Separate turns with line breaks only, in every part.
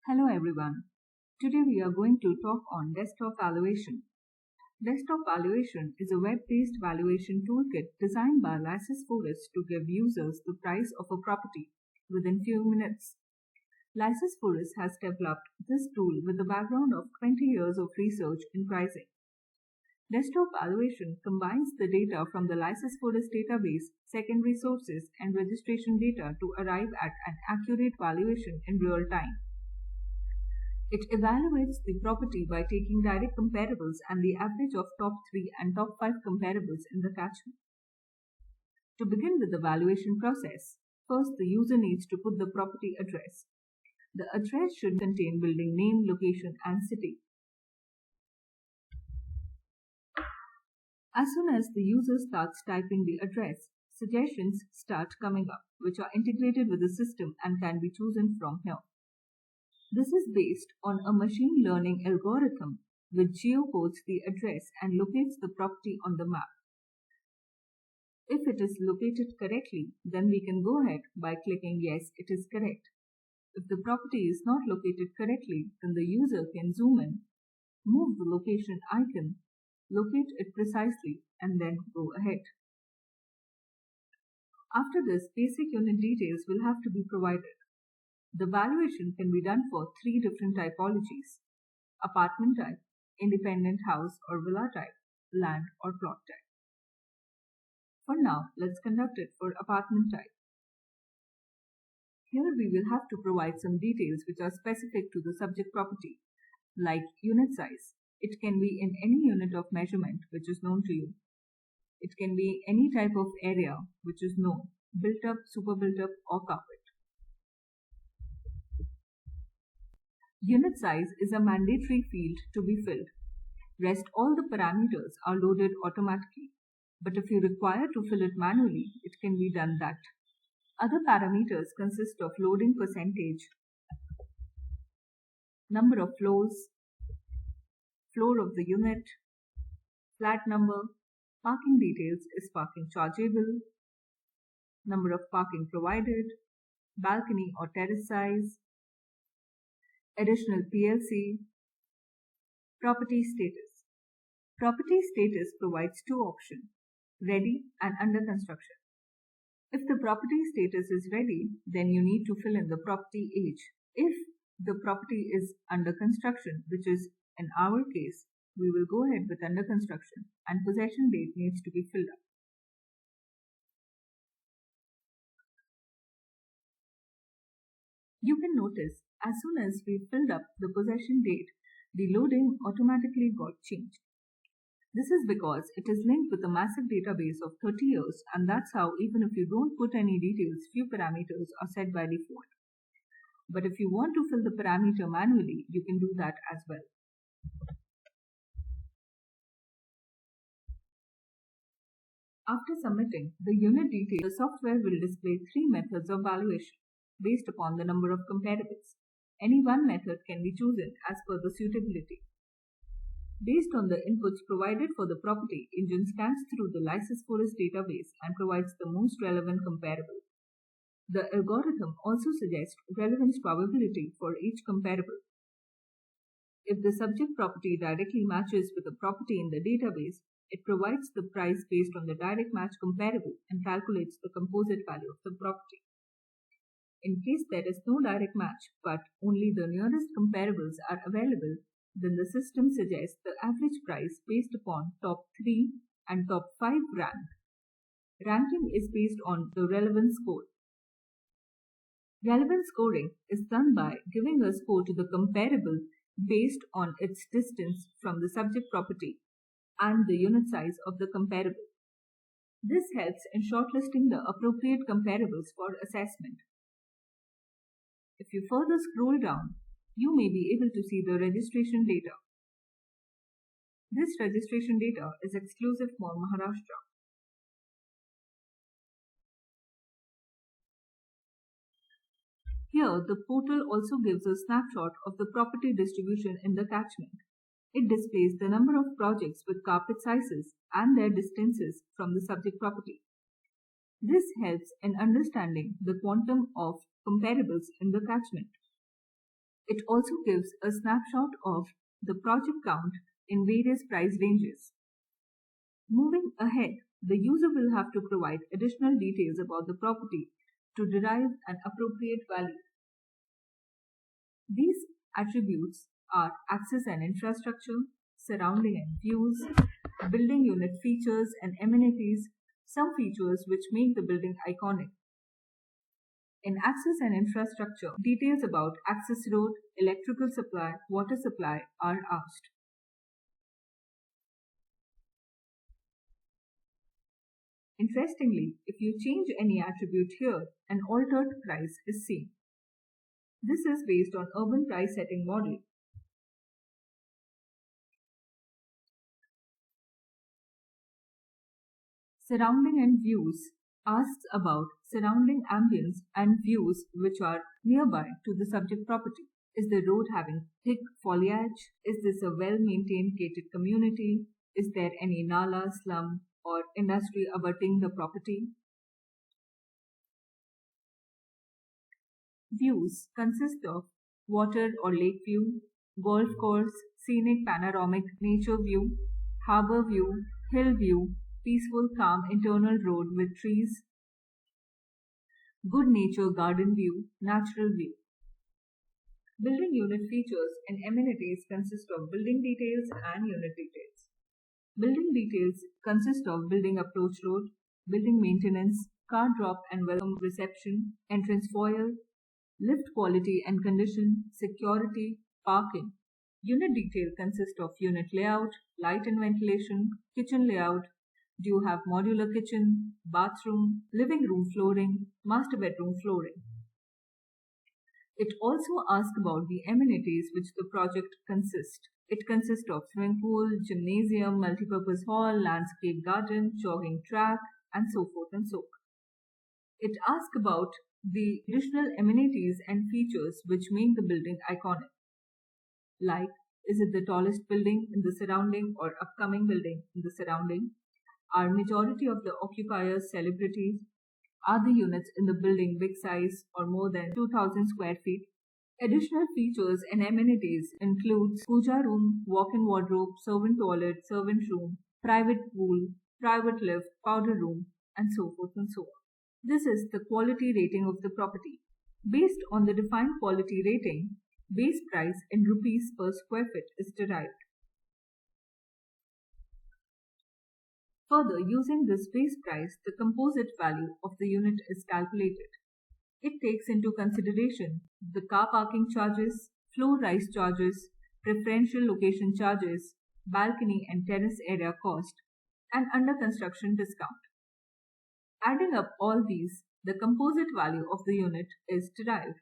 Hello everyone. Today we are going to talk on desktop valuation. Desktop valuation is a web-based valuation toolkit designed by Lysis Forest to give users the price of a property within few minutes. Lysis Forest has developed this tool with a background of 20 years of research in pricing. Desktop valuation combines the data from the Lysis Forest database, secondary sources, and registration data to arrive at an accurate valuation in real time. It evaluates the property by taking direct comparables and the average of top 3 and top 5 comparables in the catchment. To begin with the valuation process, first the user needs to put the property address. The address should contain building name, location, and city. As soon as the user starts typing the address, suggestions start coming up, which are integrated with the system and can be chosen from here. This is based on a machine learning algorithm which geocodes the address and locates the property on the map. If it is located correctly, then we can go ahead by clicking yes, it is correct. If the property is not located correctly, then the user can zoom in, move the location icon, locate it precisely, and then go ahead. After this, basic unit details will have to be provided. The valuation can be done for 3 different typologies: apartment type, independent house or villa type, land or plot type. For now, let's conduct it for apartment type. Here we will have to provide some details which are specific to the subject property, like unit size. It can be in any unit of measurement which is known to you. It can be any type of area which is known, built up, super built up, or carpet. Unit size is a mandatory field to be filled. Rest all the parameters are loaded automatically. But if you require to fill it manually, it can be done that. Other parameters consist of loading percentage, number of floors, floor of the unit, flat number, parking details, is parking chargeable, number of parking provided, balcony or terrace size, additional PLC, property status. Property status provides 2 options, ready and under construction. If the property status is ready, then you need to fill in the property age. If the property is under construction, which is in our case, we will go ahead with under construction and possession date needs to be filled up. You can notice as soon as we filled up the possession date, the loading automatically got changed. This is because it is linked with a massive database of 30 years, and that's how even if you don't put any details, few parameters are set by default. But if you want to fill the parameter manually, you can do that as well. After submitting the unit details, the software will display 3 methods of valuation based upon the number of comparables. Any one method can be chosen as per the suitability. Based on the inputs provided for the property, engine scans through the Lysis Forest database and provides the most relevant comparable. The algorithm also suggests relevance probability for each comparable. If the subject property directly matches with a property in the database, it provides the price based on the direct match comparable and calculates the composite value of the property. In case there is no direct match but only the nearest comparables are available, then the system suggests the average price based upon top 3 and top 5 rank. Ranking is based on the relevance score. Relevance scoring is done by giving a score to the comparable based on its distance from the subject property and the unit size of the comparable. This helps in shortlisting the appropriate comparables for assessment. If you further scroll down, you may be able to see the registration data. This registration data is exclusive for Maharashtra. Here, the portal also gives a snapshot of the property distribution in the catchment. It displays the number of projects with carpet sizes and their distances from the subject property. This helps in understanding the quantum of comparables in the catchment. It also gives a snapshot of the project count in various price ranges. Moving ahead, the user will have to provide additional details about the property to derive an appropriate value. These attributes are access and infrastructure, surrounding and views, building unit features and amenities, some features which make the building iconic. In access and infrastructure, details about access road, electrical supply, water supply are asked. Interestingly, if you change any attribute here, an altered price is seen. This is based on urban price setting model. Surrounding and views asks about surrounding ambience and views which are nearby to the subject property. Is the road having thick foliage? Is this a well-maintained gated community? Is there any nala, slum, or industry abutting the property? Views consist of water or lake view, golf course, scenic panoramic nature view, harbour view, hill view, peaceful calm internal road with trees, good nature garden view, natural view. Building unit features and amenities consist of building details and unit details. Building details consist of building approach road, building maintenance, car drop and welcome reception, entrance foyer, lift quality and condition, security, parking. Unit detail consists of unit layout, light and ventilation, kitchen layout. Do you have modular kitchen, bathroom, living room flooring, master bedroom flooring? It also asks about the amenities which the project consists. It consists of swimming pool, gymnasium, multipurpose hall, landscape garden, jogging track, and so forth and so on. It asks about the additional amenities and features which make the building iconic. Like, is it the tallest building in the surrounding or upcoming building in the surrounding? Are majority of the occupiers celebrities? Are the units in the building big size or more than 2000 square feet? Additional features and amenities include puja room, walk-in wardrobe, servant toilet, servant room, private pool, private lift, powder room, and so forth and so on. This is the quality rating of the property. Based on the defined quality rating, base price in rupees per square feet is derived. Further, using this base price, the composite value of the unit is calculated. It takes into consideration the car parking charges, floor rise charges, preferential location charges, balcony and terrace area cost, and under construction discount. Adding up all these, the composite value of the unit is derived.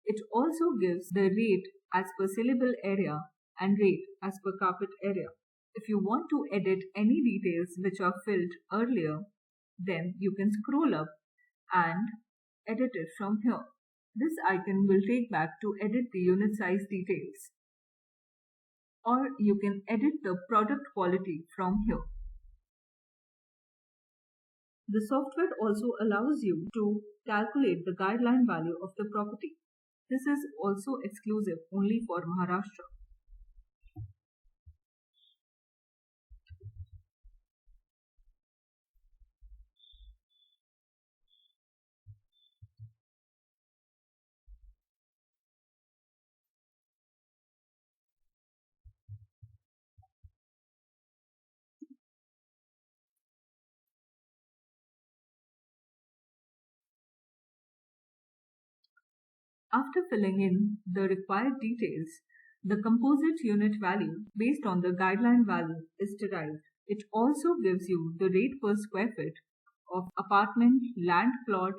It also gives the rate as per saleable area and rate as per carpet area. If you want to edit any details which are filled earlier, then you can scroll up and edit it from here. This icon will take back to edit the unit size details. Or you can edit the product quality from here. The software also allows you to calculate the guideline value of the property. This is also exclusive only for Maharashtra. After filling in the required details, the composite unit value based on the guideline value is derived. It also gives you the rate per square feet of apartment, land plot,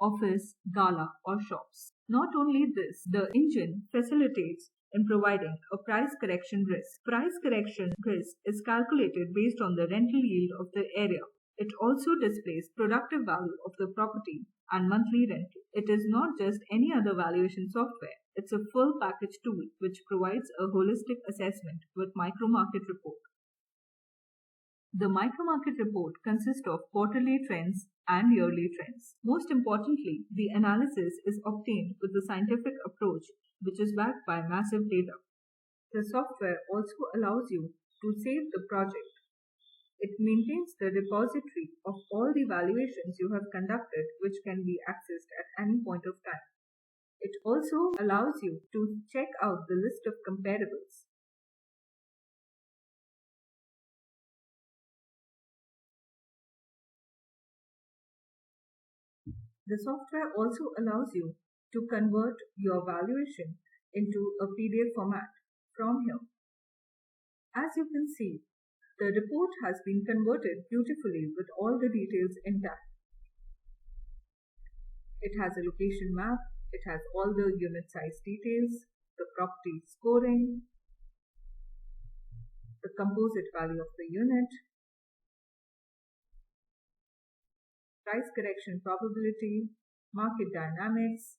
office, gala, or shops. Not only this, the engine facilitates in providing a price correction risk. Price correction risk is calculated based on the rental yield of the area. It also displays productive value of the property and monthly rental. It is not just any other valuation software. It's a full package tool which provides a holistic assessment with micro market report. The micro-market report consists of quarterly trends and yearly trends. Most importantly, the analysis is obtained with a scientific approach which is backed by massive data. The software also allows you to save the project. It maintains the repository of all the valuations you have conducted, which can be accessed at any point of time. It also allows you to check out the list of comparables. The software also allows you to convert your valuation into a PDF format from here. As you can see, the report has been converted beautifully with all the details intact. It has a location map, it has all the unit size details, the property scoring, the composite value of the unit, price correction probability, market dynamics,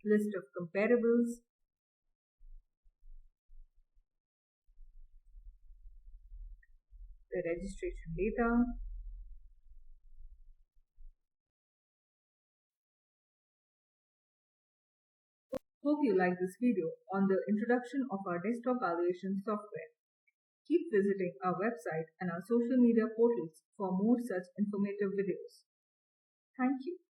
list of comparables, the registration data, Hope you like this video on the introduction of our desktop valuation software. Keep visiting our website and our social media portals for more such informative videos. Thank you.